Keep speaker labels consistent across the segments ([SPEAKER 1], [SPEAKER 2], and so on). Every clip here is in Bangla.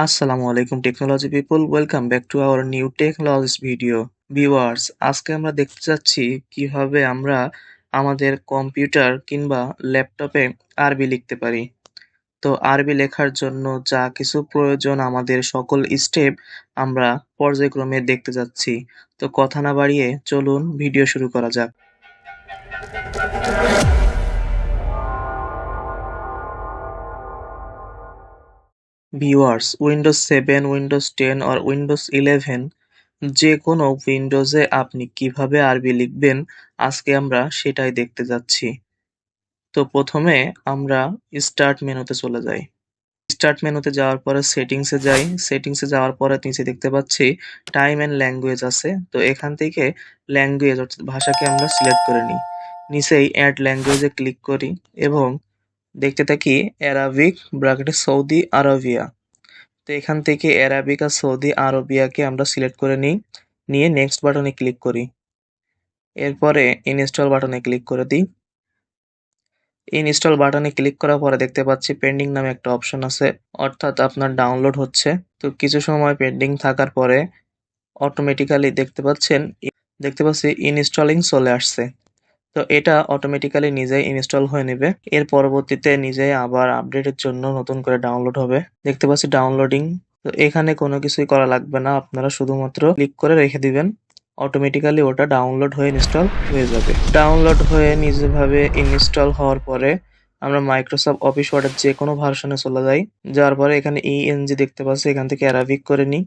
[SPEAKER 1] আসসালামু আলাইকুম technology people, welcome back to our new technologies video. Viewers, আজকে আমরা দেখতে যাচ্ছি কিভাবে আমরা আমাদের কম্পিউটার কিংবা ল্যাপটপে আরবি লিখতে পারি। তো আরবি লেখার জন্য যা কিছু প্রয়োজন, আমাদের সকল স্টেপ আমরা পর্যায়ক্রমে দেখতে যাচ্ছি। তো কথা না বাড়িয়ে চলুন ভিডিও শুরু করা যাক। Viewers, Windows 7, Windows 10 or Windows 11 যে কোনো উইন্ডোজে আপনি কিভাবে আরবি লিখবেন আজকে আমরা সেটাই দেখতে যাচ্ছি। তো প্রথমে আমরা স্টার্ট মেনুতে চলে যাই। স্টার্ট মেনুতে যাওয়ার পরে সেটিংসে যাই। সেটিংসে যাওয়ার পরে নিচে দেখতে পাচ্ছি টাইম এন্ড ল্যাঙ্গুয়েজ আছে। তো এখান থেকে ল্যাঙ্গুয়েজ অর্থাৎ ভাষাকে আমরা সিলেক্ট করে নিই। নিচেই অ্যাড ল্যাঙ্গুয়েজে ক্লিক করি এবং দেখতে থাকি অ্যারাবিক ব্র্যাকেটে সৌদি আরবিয়া। তো এখান থেকে অ্যারাবিক আর সৌদি আরবিয়াকে আমরা সিলেক্ট করে নিই। নিয়ে নেক্সট বাটনে ক্লিক করি। এরপরে ইনস্টল বাটনে ক্লিক করে দিই। ইনস্টল বাটনে ক্লিক করার পরে দেখতে পাচ্ছি পেন্ডিং নামে একটা অপশন আছে, অর্থাৎ আপনার ডাউনলোড হচ্ছে। তো কিছু সময় পেন্ডিং থাকার পরে অটোমেটিক্যালি দেখতে পাচ্ছি ইনস্টলিং চলে আসছে। তো এটা অটোমেটিক্যালি নিজেই ইনস্টল হয়ে নেবে। এর পরবর্তীতে নিজেই আবার আপডেটের জন্য নতুন করে ডাউনলোড হবে। দেখতে পাচ্ছি ডাউনলোডিং। তো এখানে কোনো কিছুই করা লাগবে না, আপনারা শুধুমাত্র ক্লিক করে রেখে দিবেন। অটোমেটিক্যালি ওটা ডাউনলোড হয়ে ইনস্টল হয়ে যাবে। ডাউনলোড হয়ে নিজেভাবে ইনস্টল হওয়ার পরে আমরা মাইক্রোসফট অফিস ওয়ার্ডের যে কোনো ভার্সনে চলে যাই। যাওয়ার পরে এখানে ইএনজি দেখতে পাচ্ছি, এখান থেকে অ্যারাবিক করে নিই।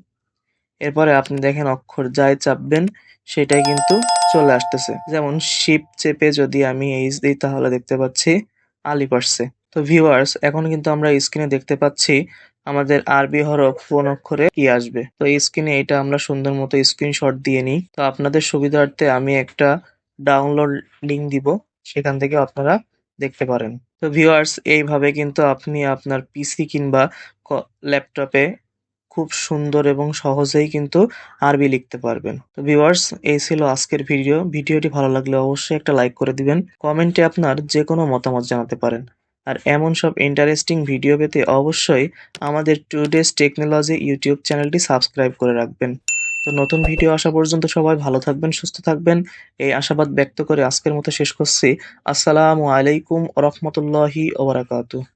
[SPEAKER 1] এরপরে আপনি দেখেন অক্ষর যাই চাপবেন সেটাই কিন্তু চলে আসতেছে। যেমন শিপ চেপে যদি আমি এইচ দিই তাহলে দেখতে পাচ্ছি আলিফ আসছে। তো ভিউয়ার্স, এখন কিন্তু আমরা স্ক্রিনে দেখতে পাচ্ছি আমাদের আরবি হরফ কোন অক্ষরে কি আসবে। তো স্ক্রিনে এটা আমরা সুন্দর মতো স্ক্রিনশট দিয়ে নিই। তো আপনাদের সুবিধার্থে আমি একটা ডাউনলোড লিংক দিব, সেখান থেকে আপনারা দেখতে পারেন। তো ভিউয়ার্স, এইভাবে কিন্তু আপনি আপনার পিসি কিংবা ল্যাপটপে খুব সুন্দর এবং সহজেই কিন্তু আরবি লিখতে পারবেন। তো ভিউয়ার্স, এই ছিল আজকের ভিডিও। ভিডিওটি ভালো লাগলে অবশ্যই একটা লাইক করে দিবেন। কমেন্টে আপনার যে কোনো মতামত জানাতে পারেন। আর এমন সব ইন্টারেস্টিং ভিডিও পেতে অবশ্যই আমাদের টুডেস টেকনোলজি ইউটিউব চ্যানেলটি সাবস্ক্রাইব করে রাখবেন। তো নতুন ভিডিও আসা পর্যন্ত সবাই ভালো থাকবেন, সুস্থ থাকবেন, এই আশাবাদ ব্যক্ত করে আজকের মতো শেষ করছি। আসসালামু আলাইকুম ওয়া রাহমাতুল্লাহি ওয়া বারাকাতুহু।